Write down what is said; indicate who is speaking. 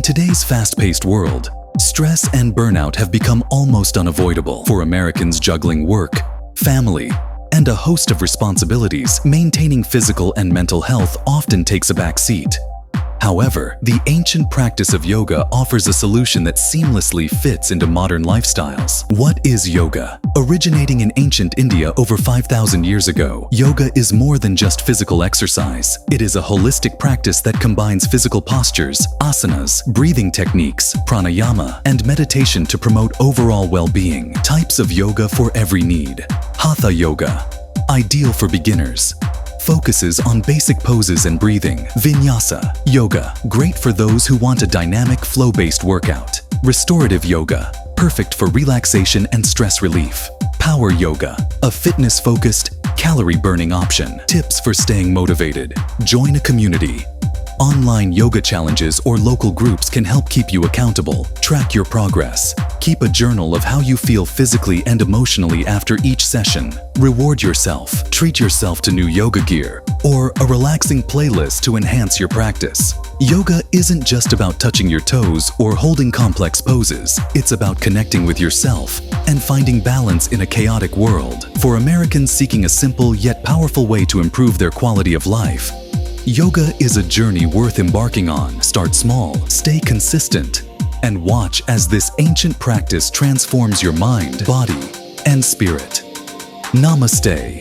Speaker 1: In today's fast-paced world, stress and burnout have become almost unavoidable. For Americans juggling work, family, and a host of responsibilities, maintaining physical and mental health often takes a back seat. However, the ancient practice of yoga offers a solution that seamlessly fits into modern lifestyles. What is yoga? Originating in ancient India over 5,000 years ago, yoga is more than just physical exercise. It is a holistic practice that combines physical postures, asanas, breathing techniques, pranayama, and meditation to promote overall well-being. Types of yoga for every need. Hatha yoga, ideal for beginners. Focuses on basic poses and breathing. Vinyasa yoga, great for those who want a dynamic, flow-based workout. Restorative yoga, perfect for relaxation and stress relief. Power yoga, a fitness-focused, calorie-burning option. Tips for staying motivated. Join a community. Online yoga challenges or local groups can help keep you accountable. Track your progress. Keep a journal of how you feel physically and emotionally after each session. Reward yourself. Treat yourself to new yoga gear or a relaxing playlist to enhance your practice. Yoga isn't just about touching your toes or holding complex poses. It's about connecting with yourself and finding balance in a chaotic world. For Americans seeking a simple yet powerful way to improve their quality of life, yoga is a journey worth embarking on. Start small, stay consistent, and watch as this ancient practice transforms your mind, body, and spirit. Namaste.